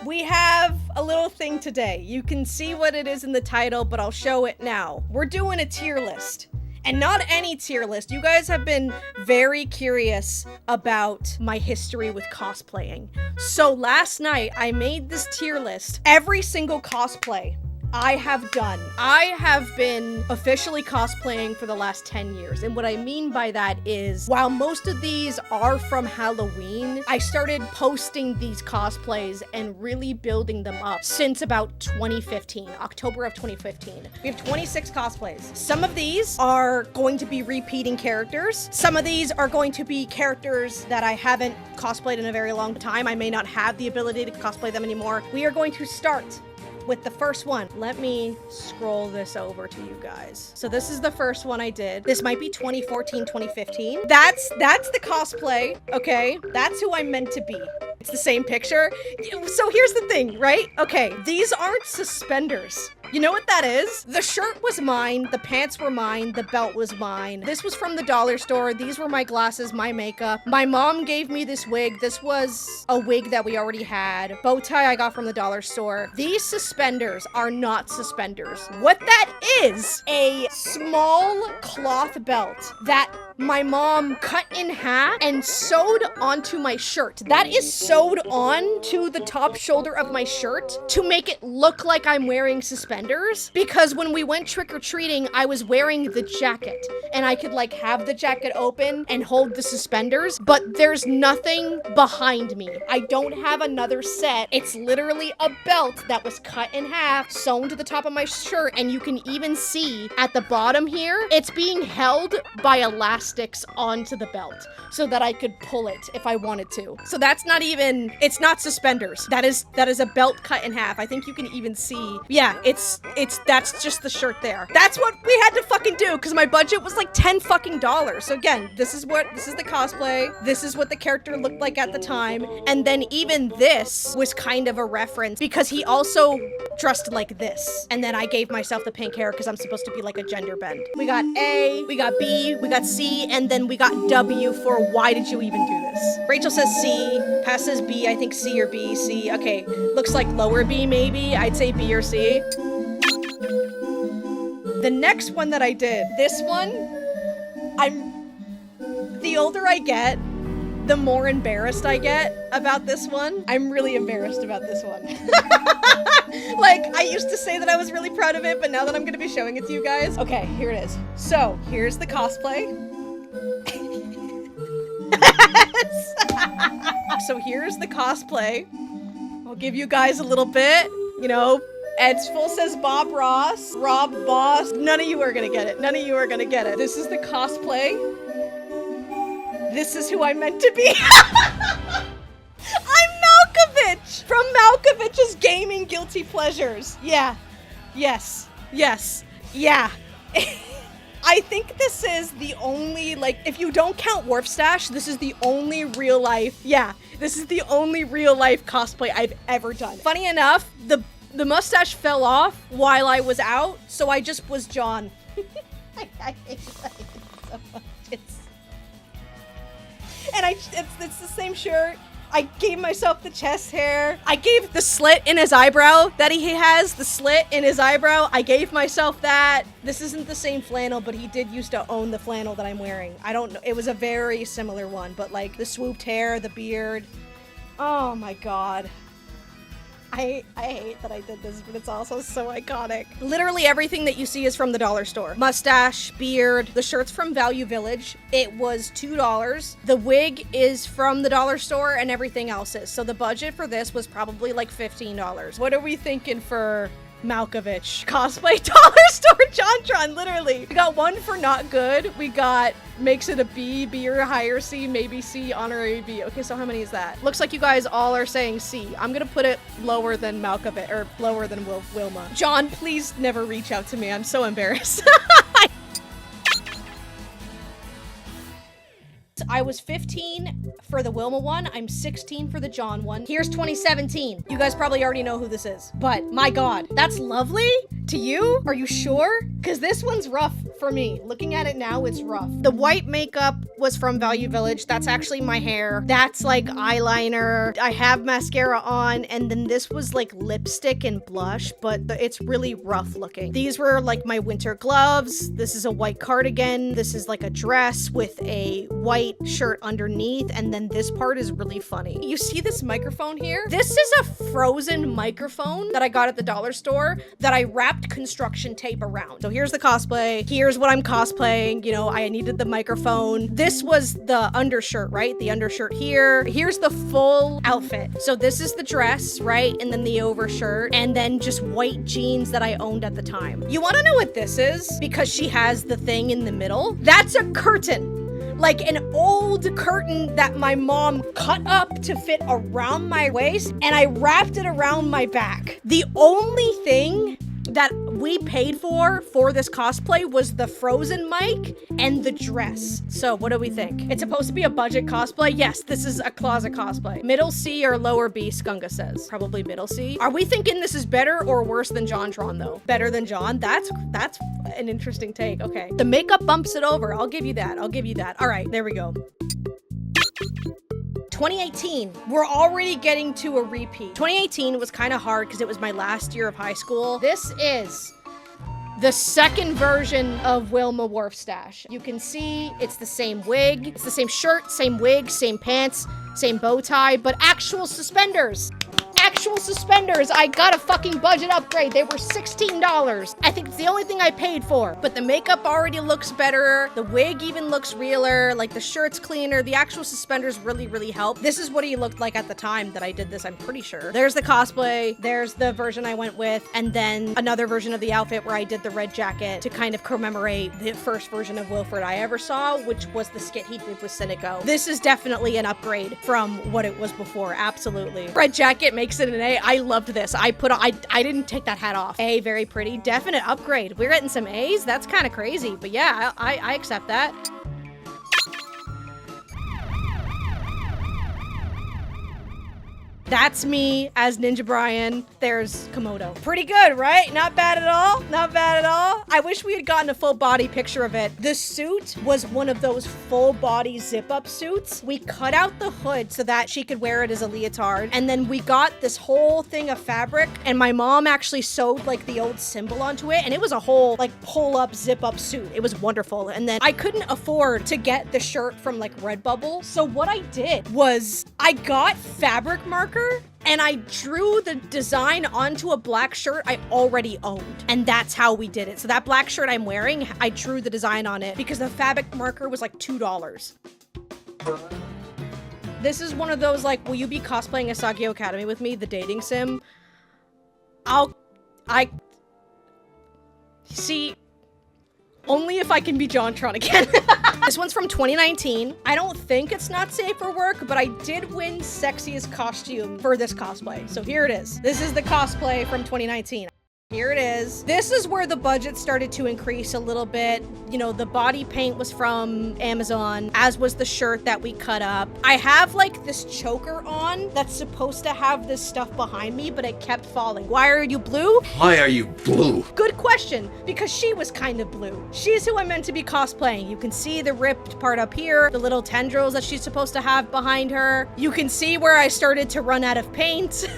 We have a little thing today. You can see what it is in the title, but I'll show it now. We're doing a tier list. And not any tier list. You guys have been very curious about my history with cosplaying. So last night, I made this tier list. Every single cosplay I have done. I have been officially cosplaying for the last 10 years. And what I mean by that is, while most of these are from Halloween, I started posting these cosplays and really building them up since about 2015, October of 2015. We have 26 cosplays. Some of these are going to be repeating characters. Some of these are going to be characters that I haven't cosplayed in a very long time. I may not have the ability to cosplay them anymore. We are going to start with the first one. Let me scroll this over to you guys. So this is the first one I did. This might be 2014, 2015. That's the cosplay, okay? That's who I'm meant to be. It's the same picture. So here's the thing, right? Okay, these aren't suspenders. You know what that is? The shirt was mine, the pants were mine, the belt was mine. This was from the dollar store. These were my glasses, my makeup. My mom gave me this wig. This was a wig that we already had. Bow tie I got from the dollar store. These suspenders are not suspenders. What that is, a small cloth belt that my mom cut in half and sewed onto my shirt. That is sewed on to the top shoulder of my shirt to make it look like I'm wearing suspenders, because when we went trick-or-treating, I was wearing the jacket and I could like have the jacket open and hold the suspenders, but there's nothing behind me. I don't have another set. It's literally a belt that was cut in half, sewn to the top of my shirt, and you can even see at the bottom here, it's being held by elastics onto the belt so that I could pull it if I wanted to. So that's not even, it's not suspenders. That is a belt cut in half. I think you can even see, yeah, that's just the shirt there. That's what we had to fucking do because my budget was like $10 fucking dollars. So again, this is the cosplay. This is what the character looked like at the time. And then even this was kind of a reference because he also dressed like this. And then I gave myself the pink hair because I'm supposed to be like a gender bend. We got A, we got B, we got C, and then we got W for why did you even do this? Rachel says C, Pass says B, I think C or B, C. Okay, looks like lower B maybe. I'd say B or C. The next one that I did, this one, the older I get, the more embarrassed I get about this one. I'm really embarrassed about this one. Like, I used to say that I was really proud of it, but now that I'm gonna be showing it to you guys. Okay, here it is. So, here's the cosplay. So here's the cosplay. I'll give you guys a little bit, you know, Edsful says Bob Ross, Rob Boss. None of you are gonna get it. None of you are gonna get it. This is the cosplay. This is who I'm meant to be. I'm Malkovich from Malkovich's Gaming Guilty Pleasures. Yeah. Yes. Yes. Yeah. I think this is the only, like, if you don't count Warp Stash, this is the only real life, this is the only real life cosplay I've ever done. Funny enough, the mustache fell off while I was out, so I just was John. I hate it so much. It's the same shirt. I gave myself the chest hair. I gave the slit in his eyebrow that he has, the slit in his eyebrow. I gave myself that. This isn't the same flannel, but he did used to own the flannel that I'm wearing. I don't know. It was a very similar one, but like the swooped hair, the beard. Oh my God. I hate that I did this, but it's also so iconic. Literally everything that you see is from the dollar store. Mustache, beard, the shirt's from Value Village. It was $2. The wig is from the dollar store and everything else is. So the budget for this was probably like $15. What are we thinking for Malkovich? Cosplay dollar store JonTron, literally. We got one for not good. We got makes it a B, B or higher C, maybe C, honorary B. Okay, so how many is that? Looks like you guys all are saying C. I'm gonna put it lower than Malkovich, or lower than Wilma. John, please never reach out to me. I'm so embarrassed. I was 15 for the Wilma one. I'm 16 for the John one. Here's 2017. You guys probably already know who this is, but my God, that's lovely to you? Are you sure? Because this one's rough for me. Looking at it now, it's rough. The white makeup was from Value Village. That's actually my hair. That's like eyeliner. I have mascara on, and then this was like lipstick and blush, but it's really rough looking. These were like my winter gloves. This is a white cardigan. This is like a dress with a white shirt underneath, and then this part is really funny. You see this microphone here? This is a frozen microphone that I got at the dollar store that I wrapped construction tape around. So here's the cosplay. Here's what I'm cosplaying. You know, I needed the microphone. This was the undershirt, right? The undershirt here. Here's the full outfit. So this is the dress, right? And then the overshirt, and then just white jeans that I owned at the time. You want to know what this is? Because she has the thing in the middle. That's a curtain. Like an old curtain that my mom cut up to fit around my waist, and I wrapped it around my back. The only thing that we paid for this cosplay was the frozen mic and the dress. So what do we think? It's supposed to be a budget cosplay. Yes, this is a closet cosplay. Middle C or lower B, Skunga says. Probably middle C. Are we thinking this is better or worse than JonTron though? Better than John? That's an interesting take. Okay. The makeup bumps it over. I'll give you that. I'll give you that. All right, there we go. 2018, we're already getting to a repeat. 2018 was kind of hard because it was my last year of high school. This is the second version of Wilma Wharf Stash. You can see it's the same wig, it's the same shirt, same wig, same pants, same bow tie, but actual suspenders. Actual suspenders. I got a fucking budget upgrade. They were $16. I think it's the only thing I paid for. But the makeup already looks better. The wig even looks realer. Like the shirt's cleaner. The actual suspenders really, really help. This is what he looked like at the time that I did this, I'm pretty sure. There's the cosplay. There's the version I went with. And then another version of the outfit where I did the red jacket to kind of commemorate the first version of Wilfred I ever saw, which was the skit he did with Cynico. This is definitely an upgrade from what it was before. Absolutely. Red jacket makes it an A. I loved this. I didn't take that hat off. A, very pretty. Definite upgrade. We're getting some A's. That's kind of crazy. But yeah, I accept that. That's me as Ninja Brian. There's Komodo. Pretty good, right? Not bad at all. Not bad at all. I wish we had gotten a full body picture of it. The suit was one of those full body zip up suits. We cut out the hood so that she could wear it as a leotard. And then we got this whole thing of fabric, and my mom actually sewed like the old symbol onto it. And it was a whole like pull up, zip up suit. It was wonderful. And then I couldn't afford to get the shirt from like Redbubble. So what I did was I got fabric marker and I drew the design onto a black shirt I already owned. And that's how we did it. So that black shirt I'm wearing, I drew the design on it because the fabric marker was like $2. This is one of those like, will you be cosplaying Asagio Academy with me, the dating sim? See, only if I can be JonTron again. This one's from 2019. I don't think it's not safe for work, but I did win sexiest costume for this cosplay. So here it is. This is the cosplay from 2019. Here it is. This is where the budget started to increase a little bit. You know, the body paint was from Amazon, as was the shirt that we cut up. I have like this choker on that's supposed to have this stuff behind me, but it kept falling. Why are you blue? Why are you blue? Good question, because she was kind of blue. She's who I'm meant to be cosplaying. You can see the ripped part up here, the little tendrils that she's supposed to have behind her. You can see where I started to run out of paint,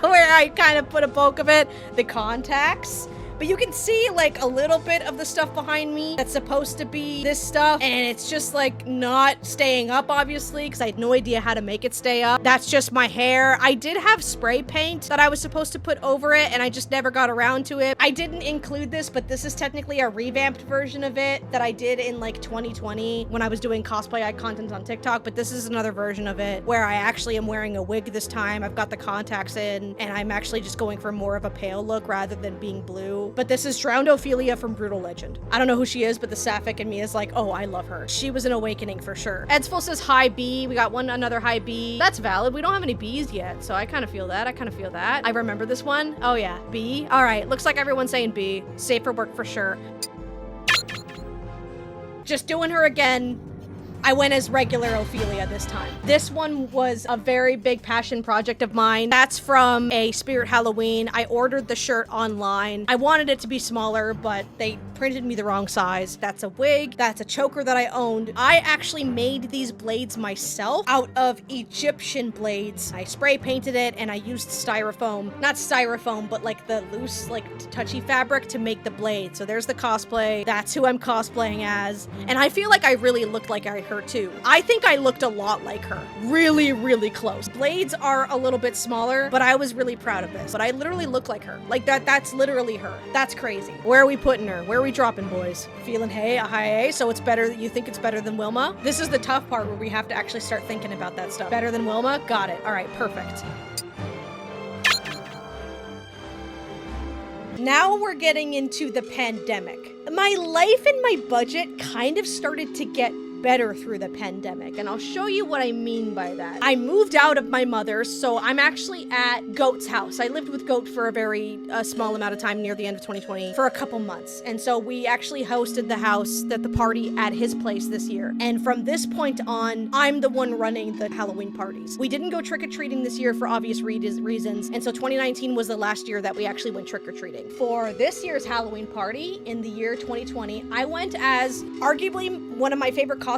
where I kind of put a poke of it, the contacts. But you can see like a little bit of the stuff behind me that's supposed to be this stuff, and it's just like not staying up, obviously, because I had no idea how to make it stay up. That's just my hair. I did have spray paint that I was supposed to put over it, and I just never got around to it. I didn't include this, but this is technically a revamped version of it that I did in like 2020 when I was doing cosplay content on TikTok, but this is another version of it where I actually am wearing a wig this time. I've got the contacts in, and I'm actually just going for more of a pale look rather than being blue. But this is Drowned Ophelia from Brutal Legend. I don't know who she is, but the sapphic in me is like, oh, I love her. She was an awakening for sure. Edsful says hi B. We got another hi B. That's valid. We don't have any B's yet, so I kind of feel that. I remember this one. Oh yeah, B. All right, looks like everyone's saying B. Safe for work for sure. Just doing her again. I went as regular Ophelia this time. This one was a very big passion project of mine. That's from a Spirit Halloween. I ordered the shirt online. I wanted it to be smaller, but they printed me the wrong size. That's a wig. That's a choker that I owned. I actually made these blades myself out of Egyptian blades. I spray painted it and I used styrofoam. Not styrofoam, but like the loose, like touchy fabric to make the blade. So there's the cosplay. That's who I'm cosplaying as. And I feel like I really looked like her too. I think I looked a lot like her. Really, really close. Blades are a little bit smaller, but I was really proud of this. But I literally look like her. Like that's literally her. That's crazy. Where are we putting her? Where are we dropping, boys? Feeling a high A, so it's better, you think it's better than Wilma? This is the tough part where we have to actually start thinking about that stuff. Better than Wilma? Got it. All right, perfect. Now we're getting into the pandemic. My life and my budget kind of started to get better through the pandemic, and I'll show you what I mean by that. I moved out of my mother's, so I'm actually at Goat's house. I lived with Goat for a very small amount of time near the end of 2020 for a couple months, and so we actually hosted the party at his place this year. And from this point on, I'm the one running the Halloween parties. We didn't go trick-or-treating this year for obvious reasons, and so 2019 was the last year that we actually went trick-or-treating. For this year's Halloween party in the year 2020, I went as arguably one of my favorite cosplays.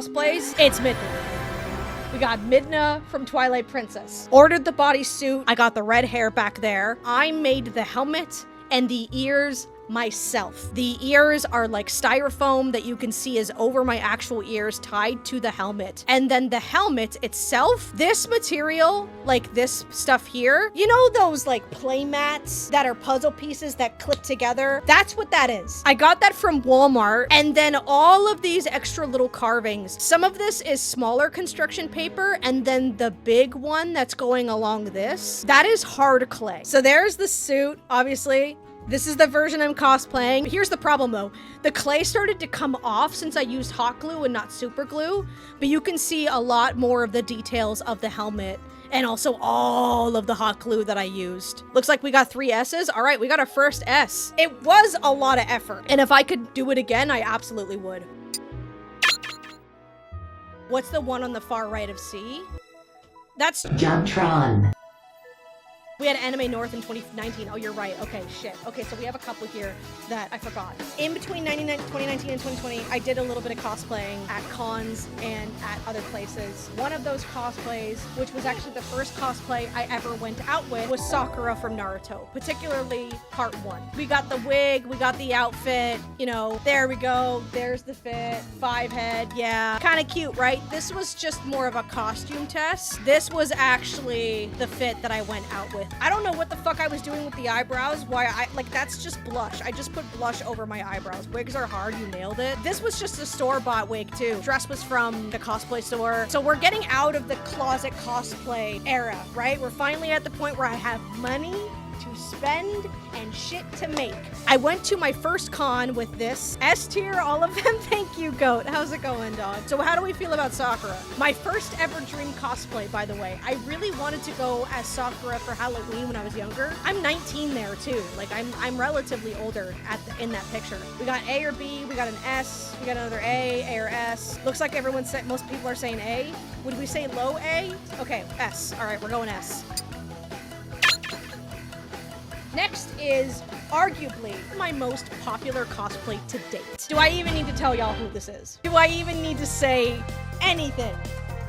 It's Midna. We got Midna from Twilight Princess. Ordered the bodysuit. I got the red hair back there. I made the helmet and the ears myself. The ears are like styrofoam that you can see is over my actual ears tied to the helmet. And then the helmet itself, this material, like this stuff here, you know those like play mats that are puzzle pieces that clip together? That's what that is. I got that from Walmart. And then all of these extra little carvings. Some of this is smaller construction paper, and then the big one that's going along this, that is hard clay. So there's the suit, obviously. This is the version I'm cosplaying. Here's the problem though. The clay started to come off since I used hot glue and not super glue, but you can see a lot more of the details of the helmet and also all of the hot glue that I used. Looks like we got 3 S's. All right, we got our first S. It was a lot of effort, and if I could do it again, I absolutely would. What's the one on the far right of C? That's Jumptron. We had Anime North in 2019. Oh, you're right. Okay, shit. Okay, so we have a couple here that I forgot. In between 2019 and 2020, I did a little bit of cosplaying at cons and at other places. One of those cosplays, which was actually the first cosplay I ever went out with, was Sakura from Naruto, particularly part 1. We got the wig, we got the outfit, you know, there we go. There's the fit, 5 head, yeah. Kind of cute, right? This was just more of a costume test. This was actually the fit that I went out with. I don't know what the fuck I was doing with the eyebrows. That's just blush. I just put blush over my eyebrows. Wigs are hard, you nailed it. This was just a store-bought wig too. Dress was from the cosplay store. So we're getting out of the closet cosplay era, right? We're finally at the point where I have money to spend and shit to make. I went to my first con with this. S tier, all of them. Thank you, Goat. How's it going, dog? So how do we feel about Sakura? My first ever dream cosplay, by the way. I really wanted to go as Sakura for Halloween when I was younger. I'm 19 there too. Like I'm relatively older in that picture. We got A or B, we got an S, we got another A or S. Looks like most people are saying A. Would we say low A? Okay, S. All right, we're going S. Next is arguably my most popular cosplay to date. Do I even need to tell y'all who this is? Do I even need to say anything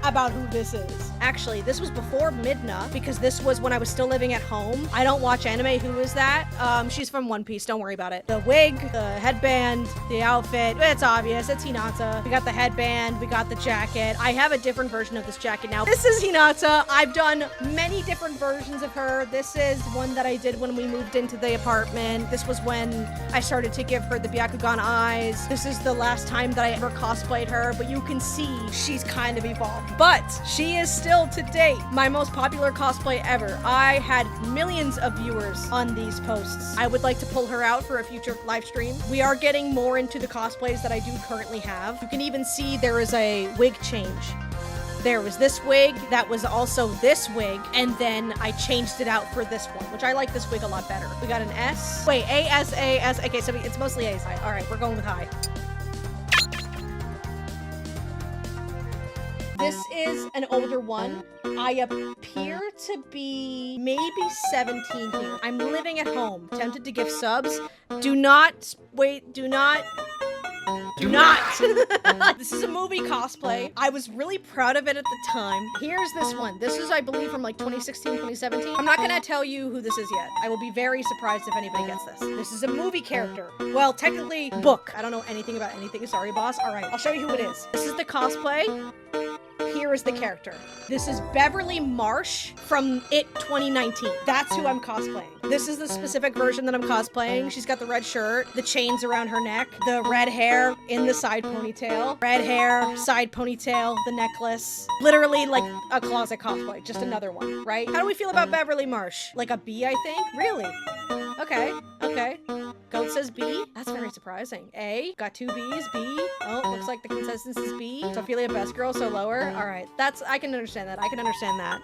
about who this is? Actually, this was before Midna, because this was when I was still living at home. I don't watch anime. Who is that? She's from One Piece. Don't worry about it. The wig, the headband, the outfit. It's obvious. It's Hinata. We got the headband. We got the jacket. I have a different version of this jacket now. This is Hinata. I've done many different versions of her. This is one that I did when we moved into the apartment. This was when I started to give her the Byakugan eyes. This is the last time that I ever cosplayed her, but you can see she's kind of evolved. But she is still to date my most popular cosplay ever. I had millions of viewers on these posts. I would like to pull her out for a future live stream. We are getting more into the cosplays that I do currently have. You can even see there is a wig change. There was this wig, that was also this wig, and then I changed it out for this one, which I like this wig a lot better. We got an S. Wait, A, S, A, S. Okay, so it's mostly A's. All right, we're going with high. This is an older one. I appear to be maybe 17 here. I'm living at home, tempted to give subs. Do not, wait, do not. Do not! This is a movie cosplay. I was really proud of it at the time. Here's this one. This is, I believe, from like 2016, 2017. I'm not gonna tell you who this is yet. I will be very surprised if anybody gets this. This is a movie character. Well, technically, book. I don't know anything about anything. Sorry, boss. All right, I'll show you who it is. This is the cosplay. Here is the character. This is Beverly Marsh from It 2019. That's who I'm cosplaying. This is the specific version that I'm cosplaying. She's got the red shirt, the chains around her neck, the red hair in the side ponytail, red hair, side ponytail, the necklace. Literally like a closet cosplay, just another one, right? How do we feel about Beverly Marsh? Like a B, I think? Really? Okay, okay. Goat says B. That's very surprising. A, got 2 B's, B. Oh, looks like the consensus is B. Sophia best girl, so lower. All right, that's, I can understand that. I can understand that.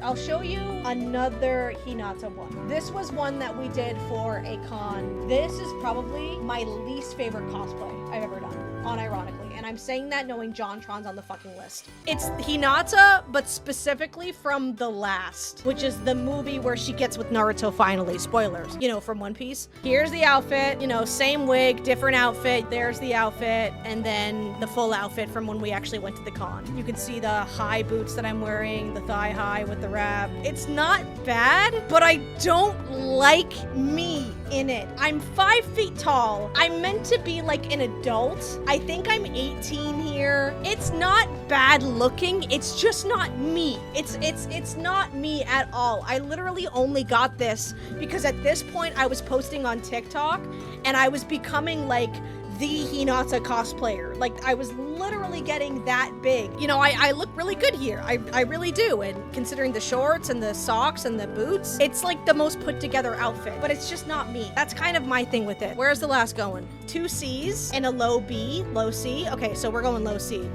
I'll show you another Hinata one. This was one that we did for a con. This is probably my least favorite cosplay I've ever done, unironically. And I'm saying that knowing JonTron's on the fucking list. It's Hinata, but specifically from The Last, which is the movie where she gets with Naruto finally. Spoilers, you know, from One Piece. Here's the outfit, you know, same wig, different outfit. There's the outfit, and then the full outfit from when we actually went to the con. You can see the high boots that I'm wearing, the thigh high with the wrap. It's not bad, but I don't like me in it. I'm 5 feet tall. I'm meant to be like an adult. I think I'm 18 here. It's not bad looking. It's just not me. It's not me at all. I literally only got this because at this point I was posting on TikTok and I was becoming like the Hinata cosplayer. Like, I was literally getting that big. You know, I look really good here. I really do. And considering the shorts and the socks and the boots, it's like the most put together outfit, but it's just not me. That's kind of my thing with it. Where's the last going? 2 C's and a low B, low C. Okay, so we're going low C.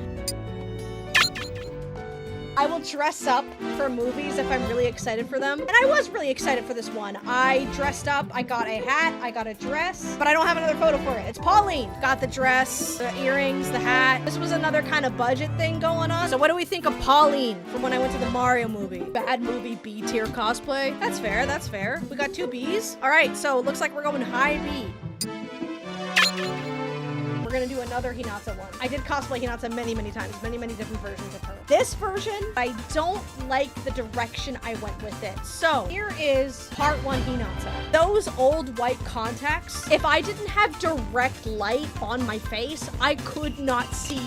I will dress up for movies if I'm really excited for them. And I was really excited for this one. I dressed up, I got a hat, I got a dress, but I don't have another photo for it. It's Pauline. Got the dress, the earrings, the hat. This was another kind of budget thing going on. So what do we think of Pauline from when I went to the Mario movie? Bad movie, B tier cosplay. That's fair, that's fair. We got 2 B's. All right, so it looks like we're going high B. We're gonna do another Hinata one. I did cosplay Hinata many, many times, many, many different versions of her. This version, I don't like the direction I went with it. So here is part 1 Hinata. Those old white contacts, if I didn't have direct light on my face, I could not see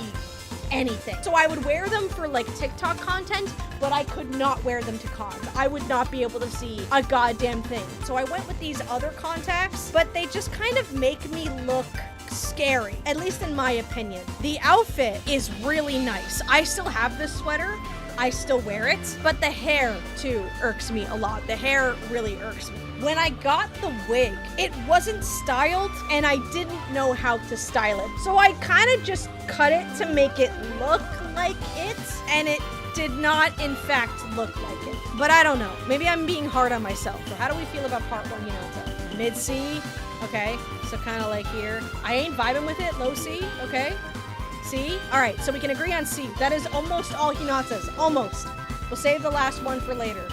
anything. So I would wear them for like TikTok content, but I could not wear them to cons. I would not be able to see a goddamn thing. So I went with these other contacts, but they just kind of make me look scary, at least in my opinion. The outfit is really nice. I still have this sweater. I still wear it, but the hair too irks me a lot. The hair really irks me. When I got the wig, it wasn't styled and I didn't know how to style it. So I kind of just cut it to make it look like it, and it did not in fact look like it. But I don't know. Maybe I'm being hard on myself. So how do we feel about part 1 Hinata? Mid C? Okay, so kind of like here. I ain't vibing with it. Low C? Okay. C? All right, so we can agree on C. That is almost all Hinatas. Almost. We'll save the last one for later.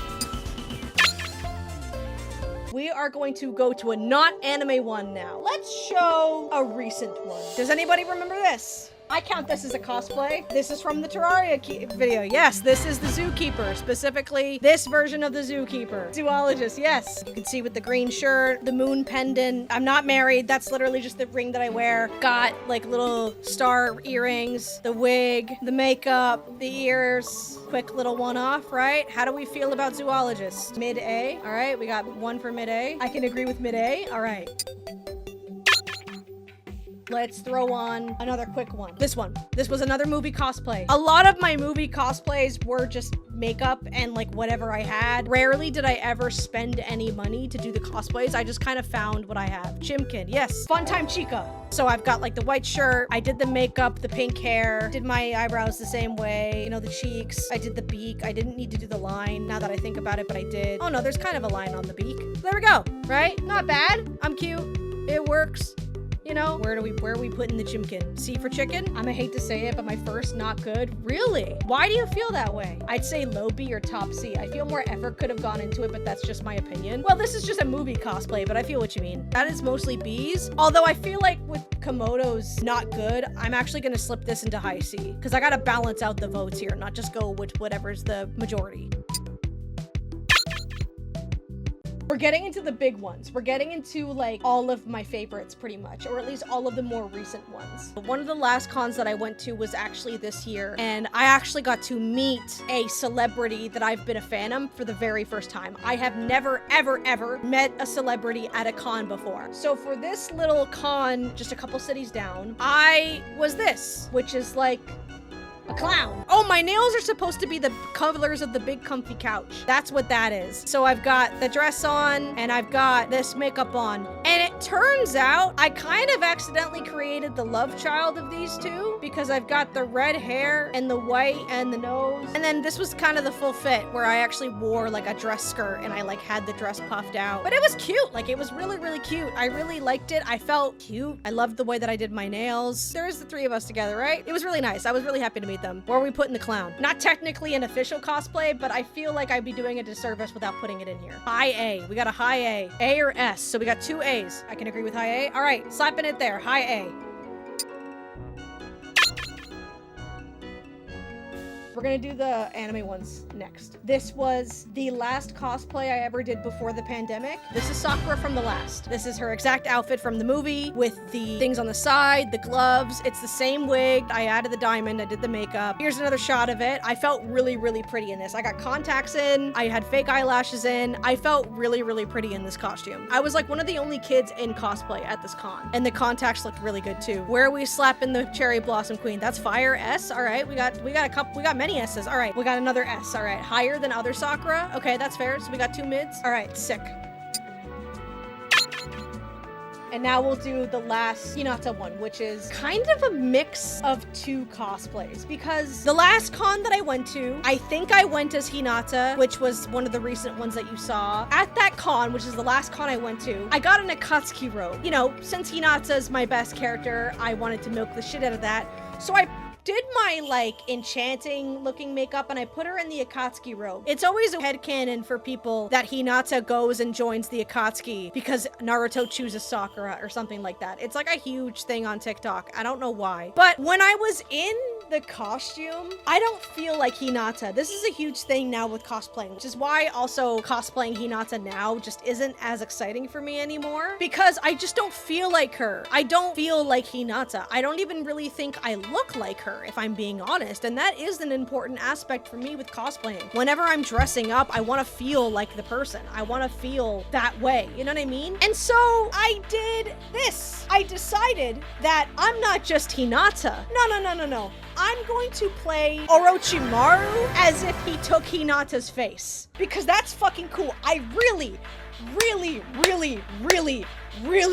We are going to go to a not anime one now. Let's show a recent one. Does anybody remember this? I count this as a cosplay. This is from the Terraria video. Yes, this is the Zookeeper, specifically this version of the Zookeeper. Zoologist, yes. You can see with the green shirt, the moon pendant. I'm not married. That's literally just the ring that I wear. Got like little star earrings, the wig, the makeup, the ears. Quick little one-off, right? How do we feel about Zoologist? Mid-A. All right, we got 1 for mid-A. I can agree with mid-A. All right. Let's throw on another quick one. This one. This was another movie cosplay. A lot of my movie cosplays were just makeup and like whatever I had. Rarely did I ever spend any money to do the cosplays. I just kind of found what I have. Chimkin, yes. Fun Time Chica. So I've got like the white shirt. I did the makeup, the pink hair, did my eyebrows the same way, you know, the cheeks. I did the beak. I didn't need to do the line now that I think about it, but I did. Oh no, there's kind of a line on the beak. There we go, right? Not bad. I'm cute. It works. You know, where are we putting the chimkin? C for chicken? I'm gonna hate to say it, but my first not good. Really? Why do you feel that way? I'd say low B or top C. I feel more effort could have gone into it, but that's just my opinion. Well, this is just a movie cosplay, but I feel what you mean. That is mostly B's. Although I feel like with Komodo's not good, I'm actually gonna slip this into high C because I gotta balance out the votes here, not just go with whatever's the majority. We're getting into the big ones. We're getting into like all of my favorites pretty much, or at least all of the more recent ones. One of the last cons that I went to was actually this year, and I actually got to meet a celebrity that I've been a fan of for the very first time. I have never, ever, ever met a celebrity at a con before. So for this little con, just a couple cities down, I was this, which is like a clown. Oh, my nails are supposed to be the colors of the big comfy couch. That's what that is. So I've got the dress on and I've got this makeup on. And it turns out I kind of accidentally created the love child of these two because I've got the red hair and the white and the nose. And then this was kind of the full fit where I actually wore like a dress skirt and I like had the dress puffed out. But it was cute. Like it was really, really cute. I really liked it. I felt cute. I loved the way that I did my nails. There's the three of us together, right? It was really nice. I was really happy to meet them. Where are we putting the clown? Not technically an official cosplay, but I feel like I'd be doing a disservice without putting it in here. High A. We got a high A. A or S. So we got two A's. I can agree with high A. All right, slapping it there. High A. We're gonna do the anime ones next. This was the last cosplay I ever did before the pandemic. This is Sakura from The Last. This is her exact outfit from the movie with the things on the side, the gloves. It's the same wig. I added the diamond, I did the makeup. Here's another shot of it. I felt really, really pretty in this. I got contacts in, I had fake eyelashes in. I felt really, really pretty in this costume. I was like one of the only kids in cosplay at this con. And the contacts looked really good too. Where are we slapping the cherry blossom queen? That's fire. S. All right, we got many S's. All right, we got another S. All right, higher than other Sakura. Okay, that's fair. So we got two mids. All right, sick. And now we'll do the last Hinata one, which is kind of a mix of two cosplays. Because the last con that I went to, I think I went as Hinata, which was one of the recent ones that you saw. At that con, which is the last con I went to, I got an Akatsuki robe. You know, since Hinata is my best character, I wanted to milk the shit out of that. So I did my like enchanting looking makeup and I put her in the Akatsuki robe. It's always a headcanon for people that Hinata goes and joins the Akatsuki because Naruto chooses Sakura or something like that. It's like a huge thing on TikTok. I don't know why. But when I was in the costume, I don't feel like Hinata. This is a huge thing now with cosplaying, which is why also cosplaying Hinata now just isn't as exciting for me anymore because I just don't feel like her. I don't feel like Hinata. I don't even really think I look like her, if I'm being honest. And that is an important aspect for me with cosplaying. Whenever I'm dressing up, I want to feel like the person. I want to feel that way. You know what I mean? And so I did this. I decided that I'm not just Hinata. No. I'm going to play Orochimaru as if he took Hinata's face. Because that's fucking cool. I really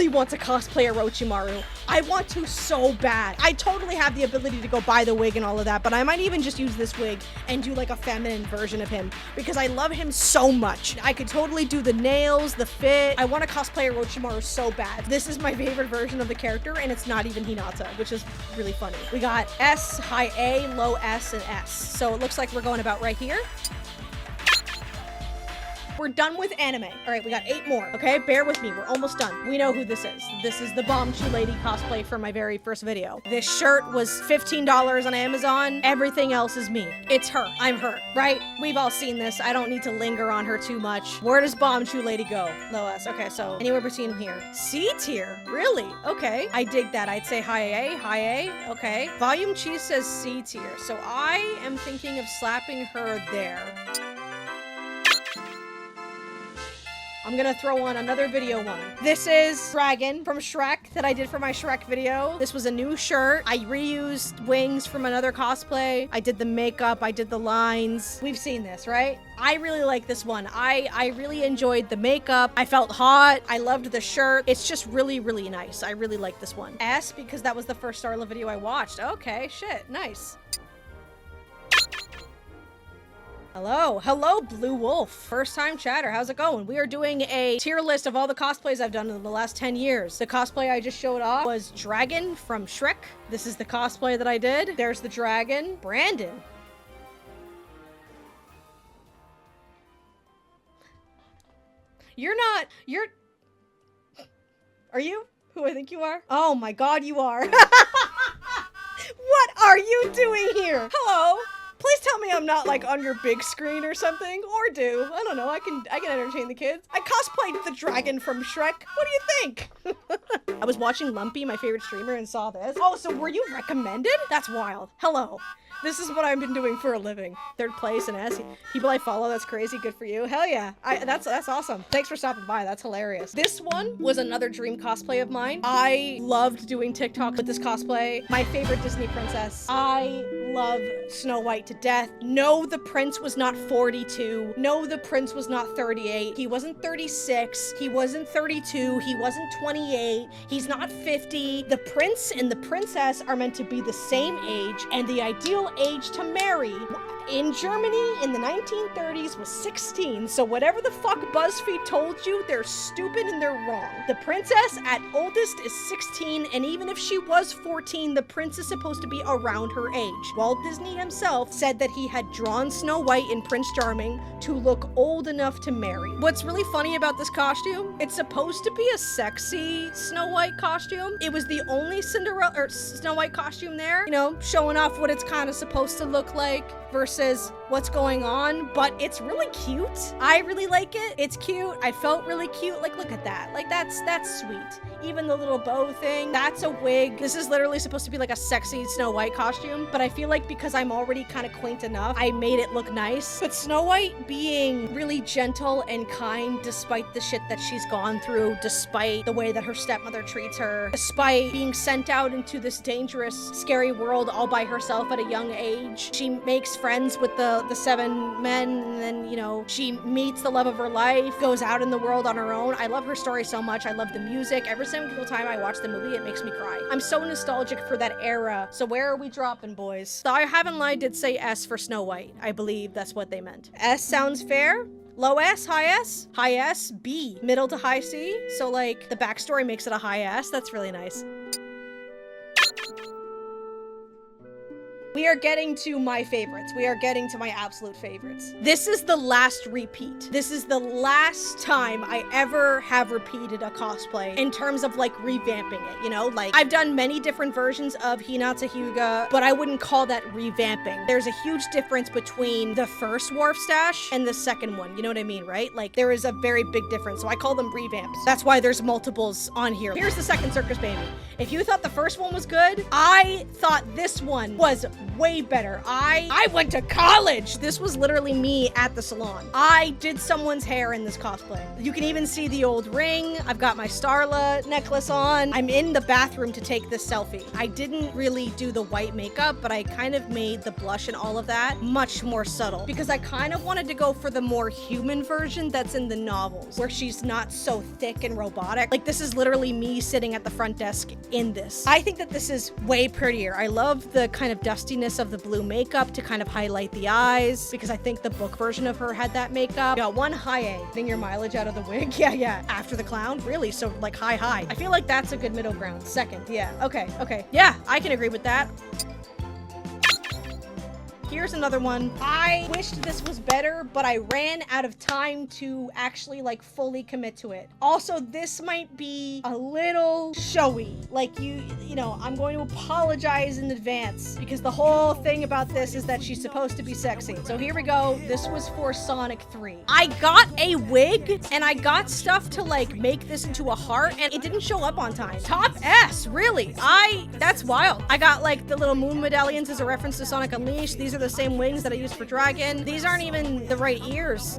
want to cosplay Orochimaru. I want to so bad. I totally have the ability to go buy the wig and all of that, but I might even just use this wig and do like a feminine version of him because I love him so much. I could totally do the nails, the fit. I want to cosplay Orochimaru so bad. This is my favorite version of the character and it's not even Hinata, which is really funny. We got S, high A, low S, and S. So it looks like we're going about right here. We're done with anime. All right, we got 8 more, okay? Bear with me, we're almost done. We know who this is. This is the Bomb Shoe Lady cosplay from my very first video. This shirt was $15 on Amazon. Everything else is me. It's her. I'm her, right? We've all seen this. I don't need to linger on her too much. Where does Bomb Shoe Lady go? Low S. Okay, so anywhere between here. C tier? Really? Okay. I dig that. I'd say high A. Okay. Volume Cheese says C tier. So I am thinking of slapping her there. I'm gonna throw on another video one. This is Dragon from Shrek that I did for my Shrek video. This was a new shirt. I reused wings from another cosplay. I did the makeup, I did the lines. We've seen this, right? I really like this one. I really enjoyed the makeup. I felt hot. I loved the shirt. It's just really, really nice. I really like this one. S, because that was the first Starla video I watched. Okay, shit, nice. Hello. Hello, Blue Wolf. First time chatter. How's it going? We are doing a tier list of all the cosplays I've done in the last 10 years. The cosplay I just showed off was Dragon from Shrek. This is the cosplay that I did. There's the dragon. Brandon. Are you who I think you are? Oh my god, you are. What are you doing here? Hello. Please tell me I'm not like on your big screen or something, or do. I don't know, I can entertain the kids. I cosplayed the dragon from Shrek. What do you think? I was watching Lumpy, my favorite streamer, and saw this. Oh, so were you recommended? That's wild. Hello. This is what I've been doing for a living. 3rd place in S. People I follow, that's crazy. Good for you. Hell yeah. That's awesome. Thanks for stopping by. That's hilarious. This one was another dream cosplay of mine. I loved doing TikTok with this cosplay. My favorite Disney princess. I love Snow White to death. No, the prince was not 42. No, the prince was not 38. He wasn't 36. He wasn't 32. He wasn't 28. He's not 50. The prince and the princess are meant to be the same age, and the ideal age to marry in Germany in the 1930s was 16. So whatever the fuck BuzzFeed told you, they're stupid and they're wrong. The princess at oldest is 16, and even if she was 14, the prince is supposed to be around her age. Walt Disney himself said that he had drawn Snow White and Prince Charming to look old enough to marry. What's really funny about this costume, it's supposed to be a sexy Snow White costume. It was the only Cinderella or Snow White costume there, you know, showing off what it's kind of supposed to look like versus what's going on, but it's really cute. I really like it. It's cute. I felt really cute. Like, look at that. Like, that's sweet. Even the little bow thing, that's a wig. This is literally supposed to be like a sexy Snow White costume, but I feel like because I'm already kind of quaint enough, I made it look nice. But Snow White being really gentle and kind despite the shit that she's gone through, despite the way that her stepmother treats her, despite being sent out into this dangerous, scary world all by herself at a young age. She makes friends with the 7 men, and then, you know, she meets the love of her life, goes out in the world on her own. I love her story so much. I love the music. Every single time I watch the movie, it makes me cry. I'm so nostalgic for that era. So where are we dropping, boys? The I Haven't Lied did say S for Snow White. I believe that's what they meant. S sounds fair. Low S, high S, high S, B, middle to high C. So like the backstory makes it a high S. That's really nice. We are getting to my favorites. We are getting to my absolute favorites. This is the last repeat. This is the last time I ever have repeated a cosplay in terms of like revamping it, you know? Like, I've done many different versions of Hinata Hyuga, but I wouldn't call that revamping. There's a huge difference between the first Wharf Stash and the second one, you know what I mean, right? Like, there is a very big difference, so I call them revamps. That's why there's multiples on here. Here's the second Circus Baby. If you thought the first one was good, I thought this one was way better. I went to college. This was literally me at the salon. I did someone's hair in this cosplay. You can even see the old ring. I've got my Starla necklace on. I'm in the bathroom to take this selfie. I didn't really do the white makeup, but I kind of made the blush and all of that much more subtle because I kind of wanted to go for the more human version that's in the novels where she's not so thick and robotic. Like, this is literally me sitting at the front desk in this. I think that this is way prettier. I love the kind of dustiness of the blue makeup to kind of highlight the eyes because I think the book version of her had that makeup. Got one high A. Getting your mileage out of the wig. Yeah. After the clown? Really? So like high. I feel like that's a good middle ground. Second. Yeah. Okay. Yeah, I can agree with that. Here's another one. I wished this was better, but I ran out of time to actually like fully commit to it. Also, this might be a little showy. Like you know, I'm going to apologize in advance because the whole thing about this is that she's supposed to be sexy. So here we go. This was for Sonic 3. I got a wig and I got stuff to like make this into a heart and it didn't show up on time. Top S, really? That's wild. I got like the little moon medallions as a reference to Sonic Unleashed. These are the same wings that I used for Dragon. These aren't even the right ears.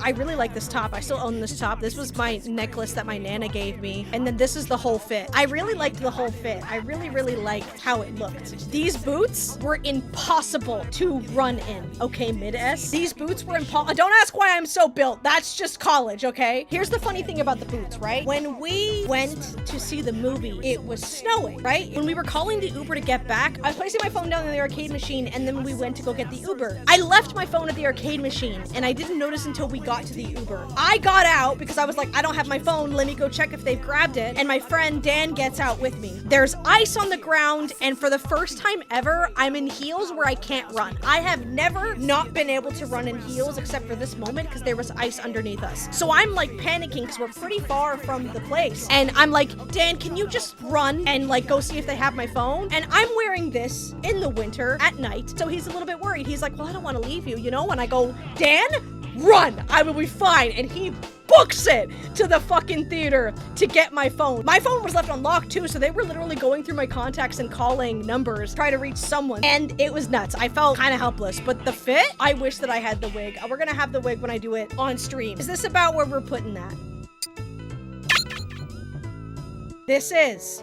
I really like this top. I still own this top. This was my necklace that my Nana gave me. And then this is the whole fit. I really liked the whole fit. I really liked how it looked. These boots were impossible to run in. Okay, mid-S. These boots were impossible. Don't ask why I'm so built. That's just college, okay? Here's the funny thing about the boots, right? When we went to see the movie, it was snowing, right? When we were calling the Uber to get back, I was placing my phone down in the arcade machine and then we went to go get the Uber. I left my phone at the arcade machine, and I didn't notice until we got to the Uber. I got out because I was like, I don't have my phone, let me go check if they've grabbed it, and my friend Dan gets out with me. There's ice on the ground, and for the first time ever, I'm in heels where I can't run. I have never not been able to run in heels except for this moment because there was ice underneath us. So I'm like panicking because we're pretty far from the place. And I'm like, Dan, can you just run and like go see if they have my phone? And I'm wearing this in the winter at night. So he's a little bit worried. He's like, well, I don't want to leave you, you know? And I go, Dan, run, I will be fine. And he books it to the fucking theater to get my phone. My phone was left unlocked too, so they were literally going through my contacts and calling numbers, trying to reach someone. And it was nuts. I felt kind of helpless, but the fit, I wish that I had the wig. We're gonna have the wig when I do it on stream. Is this about where we're putting that? This is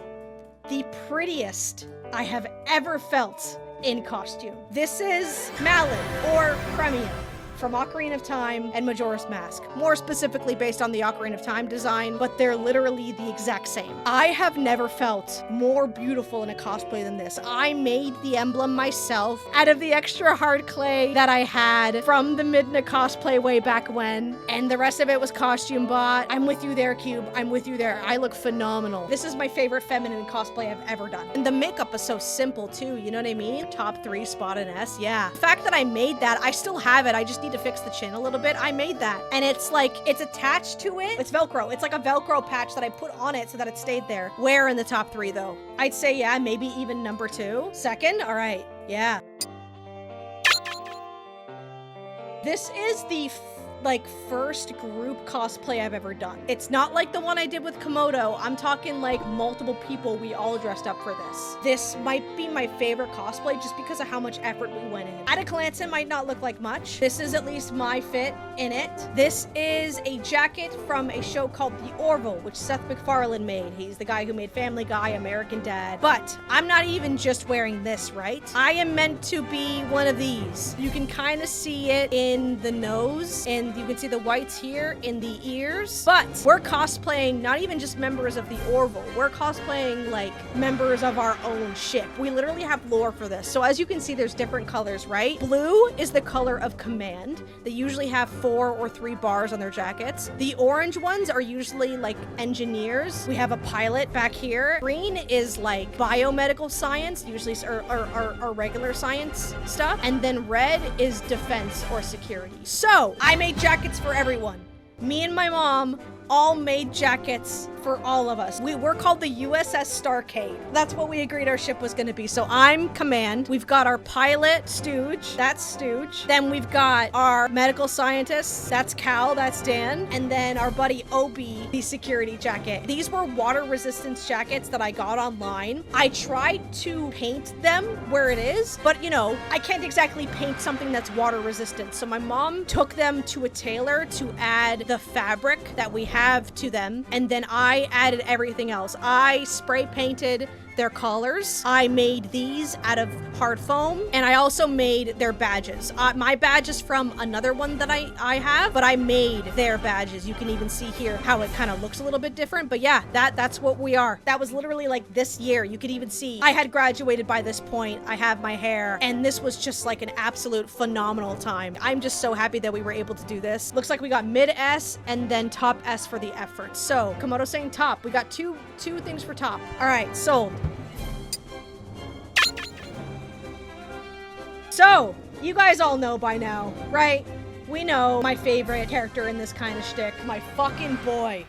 the prettiest I have ever felt in costume. This is Malin, or Premium, from Ocarina of Time and Majora's Mask. More specifically based on the Ocarina of Time design, but they're literally the exact same. I have never felt more beautiful in a cosplay than this. I made the emblem myself out of the extra hard clay that I had from the Midna cosplay way back when, and the rest of it was costume bought. I'm with you there, Cube. I'm with you there. I look phenomenal. This is my favorite feminine cosplay I've ever done. And the makeup is so simple too, you know what I mean? Top 3 spot an S, yeah. The fact that I made that, I still have it. I just need to fix the chin a little bit. I made that, and it's like, it's attached to it. It's Velcro. It's like a Velcro patch that I put on it so that it stayed there. Where in the top 3 though? I'd say, yeah, maybe even number 2. Second? All right, yeah. This is the first group cosplay I've ever done. It's not like the one I did with Komodo. I'm talking like multiple people, we all dressed up for this. This might be my favorite cosplay just because of how much effort we went in. At a glance, it might not look like much. This is at least my fit in it. This is a jacket from a show called The Orville, which Seth MacFarlane made. He's the guy who made Family Guy, American Dad. But I'm not even just wearing this, right? I am meant to be one of these. You can kind of see it in the nose, and you can see the whites here in the ears, but we're cosplaying not even just members of the Orville, we're cosplaying like members of our own ship. We literally have lore for this. So as you can see, there's different colors, right? Blue is the color of command. They usually have 4 or 3 bars on their jackets. The orange ones are usually like engineers. We have a pilot back here. Green is like biomedical science, usually or regular science stuff. And then red is defense or security. So I made jackets for everyone. Me and my mom all made jackets for all of us. We were called the USS Starcade. That's what we agreed our ship was going to be. So I'm command. We've got our pilot, Stooge. That's Stooge. Then we've got our medical scientists. That's Cal. That's Dan. And then our buddy Obi, the security jacket. These were water resistance jackets that I got online. I tried to paint them where it is, but you know, I can't exactly paint something that's water resistant. So my mom took them to a tailor to add the fabric that we have to them, and then I added everything else. I spray painted their collars. I made these out of hard foam, and I also made their badges. My badge is from another one that I have, but I made their badges. You can even see here how it kind of looks a little bit different, but yeah, that's what we are. That was literally like this year. You could even see I had graduated by this point. I have my hair, and this was just like an absolute phenomenal time. I'm just so happy that we were able to do this. Looks like we got mid S and then top S for the effort. So Komodo saying top. We got two things for top. All right, sold. So, you guys all know by now, right? We know my favorite character in this kind of shtick, my fucking boy.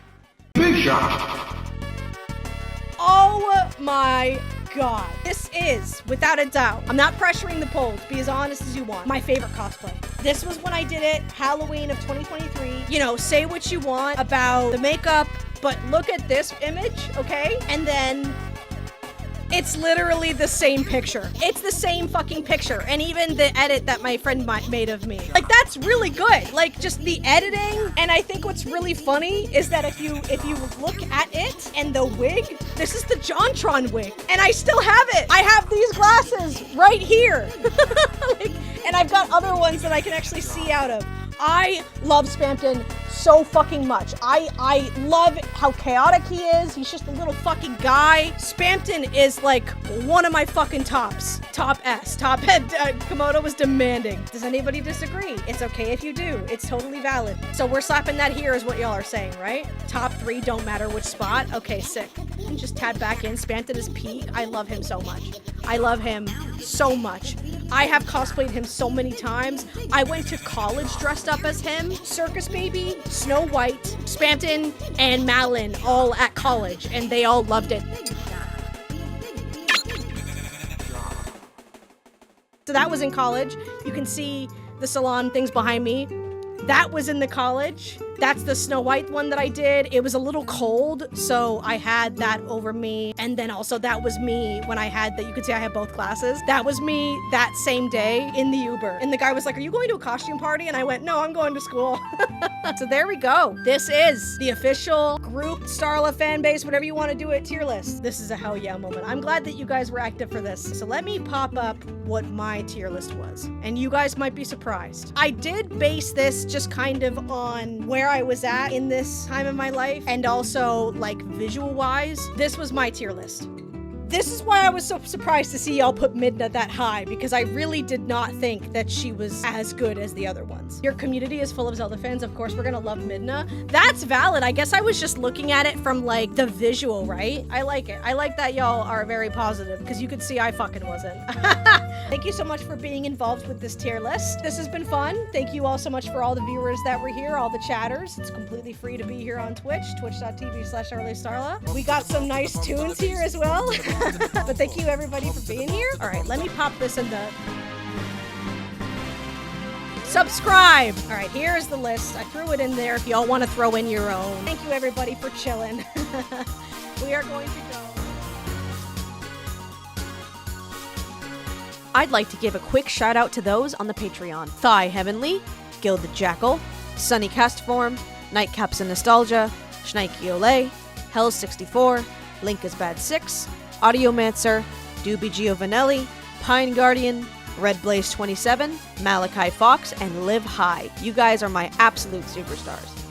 Big shot. Oh my god. This is, without a doubt, I'm not pressuring the polls, be as honest as you want, my favorite cosplay. This was when I did it, Halloween of 2023. You know, say what you want about the makeup, but look at this image, okay? And then it's literally the same picture. It's the same fucking picture. And even the edit that my friend made of me. Like, that's really good. Like, just the editing. And I think what's really funny is that if you look at it and the wig, this is the JonTron wig. And I still have it. I have these glasses right here. And I've got other ones that I can actually see out of. I love Spampton so fucking much. I love how chaotic he is. He's just a little fucking guy. Spampton is like one of my fucking tops. Top S. Top head. Komodo was demanding. Does anybody disagree? It's okay if you do. It's totally valid. So we're slapping that here is what y'all are saying, right? Top 3, don't matter which spot. Okay, sick. And just tab back in. Spampton is peak. I love him so much. I love him so much. I have cosplayed him so many times. I went to college dressed up as him. Circus Baby, Snow White, Spampton, and Malin all at college, and they all loved it. So that was in college. You can see the salon things behind me. That was in the college. That's the Snow White one that I did. It was a little cold, so I had that over me. And then also that was me when I had that. You could see I had both classes. That was me that same day in the Uber. And the guy was like, are you going to a costume party? And I went, no, I'm going to school. So there we go. This is the official group Starla fan base, whatever you want to do it, tier list. This is a hell yeah moment. I'm glad that you guys were active for this. So let me pop up what my tier list was. And you guys might be surprised. I did base this just kind of on where I was at in this time of my life, and also like visual wise, this was my tier list. This is why I was so surprised to see y'all put Midna that high, because I really did not think that she was as good as the other ones. Your community is full of Zelda fans. Of course, we're gonna love Midna. That's valid. I guess I was just looking at it from like the visual, right? I like it. I like that y'all are very positive, because you could see I fucking wasn't. Thank you so much for being involved with this tier list. This has been fun. Thank you all so much for all the viewers that were here, all the chatters. It's completely free to be here on Twitch, twitch.tv/Starla. We got some nice tunes here as well. But thank you everybody for being here. All right, let me pop this in the... Subscribe! All right, here's the list. I threw it in there if y'all want to throw in your own. Thank you everybody for chilling. We are going to go... I'd like to give a quick shout out to those on the Patreon. Thigh Heavenly, Gilded Jackal, Sunny Castform, Nightcaps and Nostalgia, Schneike Olay, Hell64, Link is Bad 6, Audiomancer, Doobie Giovanelli, Pine Guardian, Red Blaze 27, Malachi Fox, and Live High. You guys are my absolute superstars.